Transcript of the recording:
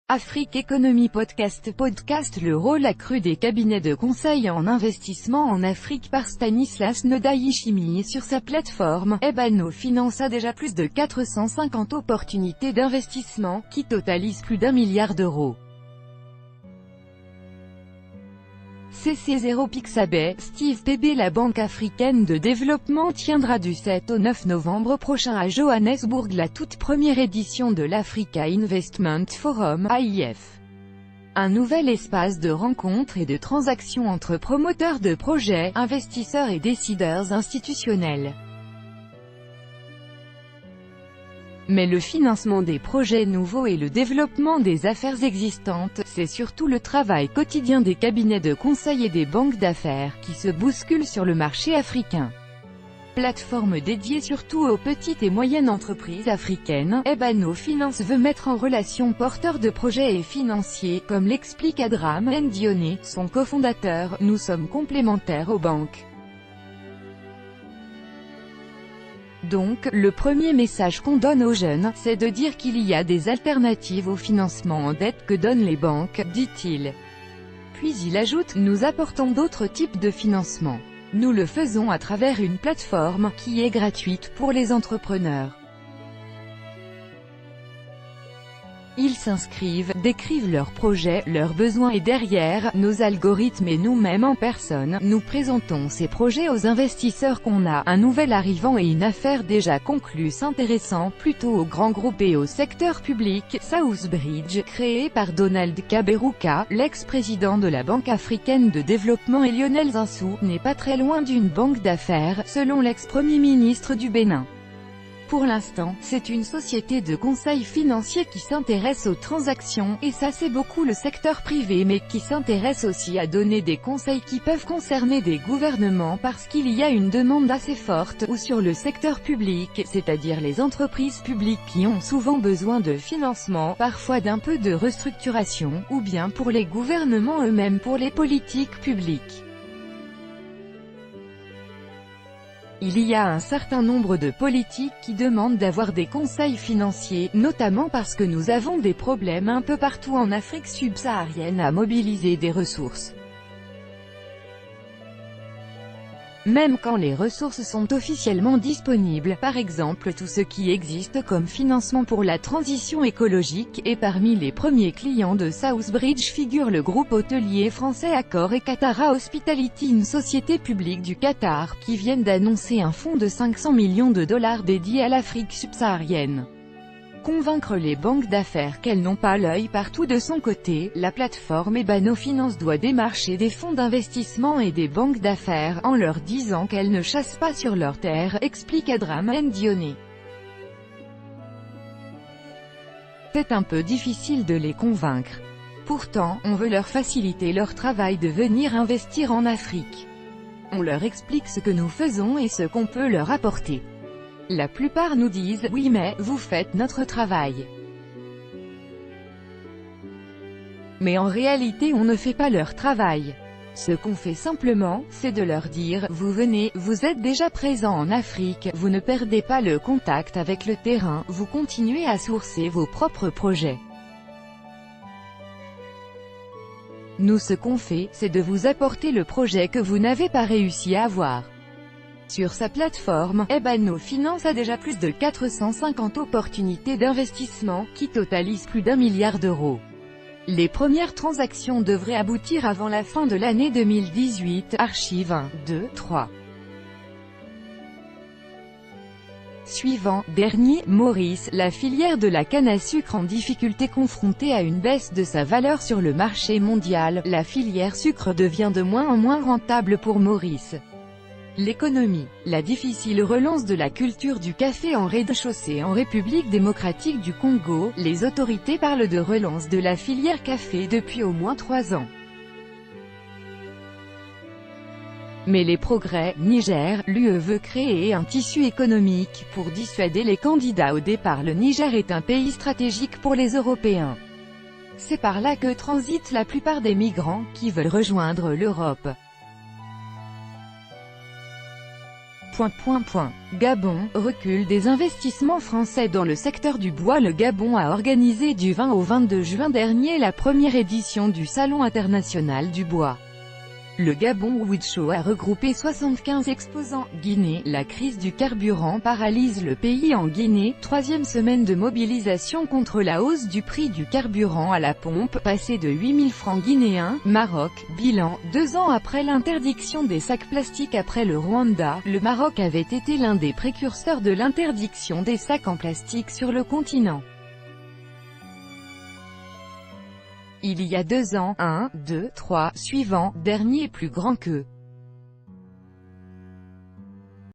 Afrique Économie Podcast le rôle accru des cabinets de conseil en investissement en Afrique par Stanislas Ndayishimiye sur sa plateforme. Ebano Finance a déjà plus de 450 opportunités d'investissement, qui totalisent plus d'1 milliard d'euros. CC0 Pixabay, Steve Pébé. La Banque africaine de développement tiendra du 7 au 9 novembre prochain à Johannesburg la toute première édition de l'Africa Investment Forum (AIF). Un nouvel espace de rencontres et de transactions entre promoteurs de projets, investisseurs et décideurs institutionnels. Mais le financement des projets nouveaux et le développement des affaires existantes, c'est surtout le travail quotidien des cabinets de conseil et des banques d'affaires qui se bousculent sur le marché africain. Plateforme dédiée surtout aux petites et moyennes entreprises africaines, Ebano Finance veut mettre en relation porteurs de projets et financiers, comme l'explique Adram Ndione, son cofondateur. Nous sommes complémentaires aux banques. Donc, le premier message qu'on donne aux jeunes, c'est de dire qu'il y a des alternatives au financement en dette que donnent les banques, dit-il. Puis il ajoute, nous apportons d'autres types de financement. Nous le faisons à travers une plateforme, qui est gratuite pour les entrepreneurs. Ils s'inscrivent, décrivent leurs projets, leurs besoins et derrière, nos algorithmes et nous-mêmes en personne, nous présentons ces projets aux investisseurs qu'on a, un nouvel arrivant et une affaire déjà conclue s'intéressant plutôt aux grands groupes et au secteur public. Southbridge, créé par Donald Kaberuka, l'ex-président de la Banque africaine de développement et Lionel Zinsou, n'est pas très loin d'une banque d'affaires, selon l'ex-premier ministre du Bénin. Pour l'instant, c'est une société de conseil financier qui s'intéresse aux transactions, et ça c'est beaucoup le secteur privé mais qui s'intéresse aussi à donner des conseils qui peuvent concerner des gouvernements parce qu'il y a une demande assez forte, ou sur le secteur public, c'est-à-dire les entreprises publiques qui ont souvent besoin de financement, parfois d'un peu de restructuration, ou bien pour les gouvernements eux-mêmes pour les politiques publiques. Il y a un certain nombre de politiques qui demandent d'avoir des conseils financiers, notamment parce que nous avons des problèmes un peu partout en Afrique subsaharienne à mobiliser des ressources. Même quand les ressources sont officiellement disponibles, par exemple tout ce qui existe comme financement pour la transition écologique, et parmi les premiers clients de Southbridge figure le groupe hôtelier français Accor et Qatar Hospitality, une société publique du Qatar, qui viennent d'annoncer un fonds de 500 millions de dollars dédié à l'Afrique subsaharienne. Convaincre les banques d'affaires qu'elles n'ont pas l'œil partout. De son côté, la plateforme Ebano Finance doit démarcher des fonds d'investissement et des banques d'affaires, en leur disant qu'elles ne chassent pas sur leur terre, explique Adram Ndione. C'est un peu difficile de les convaincre. Pourtant, on veut leur faciliter leur travail de venir investir en Afrique. On leur explique ce que nous faisons et ce qu'on peut leur apporter. La plupart nous disent « Oui mais, vous faites notre travail ». Mais en réalité on ne fait pas leur travail. Ce qu'on fait simplement, c'est de leur dire « Vous venez, vous êtes déjà présent en Afrique, vous ne perdez pas le contact avec le terrain, vous continuez à sourcer vos propres projets. Nous ce qu'on fait, c'est de vous apporter le projet que vous n'avez pas réussi à avoir ». Sur sa plateforme, Ebano Finance a déjà plus de 450 opportunités d'investissement, qui totalisent plus d'1 milliard d'euros. Les premières transactions devraient aboutir avant la fin de l'année 2018, archive 1, 2, 3. Suivant, dernier, Maurice, la filière de la canne à sucre en difficulté confrontée à une baisse de sa valeur sur le marché mondial, la filière sucre devient de moins en moins rentable pour Maurice. L'économie. La difficile relance de la culture du café en rez-de-chaussée en République démocratique du Congo, les autorités parlent de relance de la filière café depuis au moins 3 ans. Mais les progrès, Niger, l'UE veut créer un tissu économique pour dissuader les candidats au départ. Le Niger est un pays stratégique pour les Européens. C'est par là que transitent la plupart des migrants qui veulent rejoindre l'Europe. Gabon, recul des investissements français dans le secteur du bois. Le Gabon a organisé du 20 au 22 juin dernier la première édition du Salon international du bois. Le Gabon Wood Show a regroupé 75 exposants. Guinée, la crise du carburant paralyse le pays. En Guinée, troisième semaine de mobilisation contre la hausse du prix du carburant à la pompe, passé de 8 000 francs guinéens. Maroc, bilan, 2 ans après l'interdiction des sacs plastiques. Après le Rwanda, le Maroc avait été l'un des précurseurs de l'interdiction des sacs en plastique sur le continent. Il y a 2 ans, 1, 2, 3, suivant, dernier plus grand que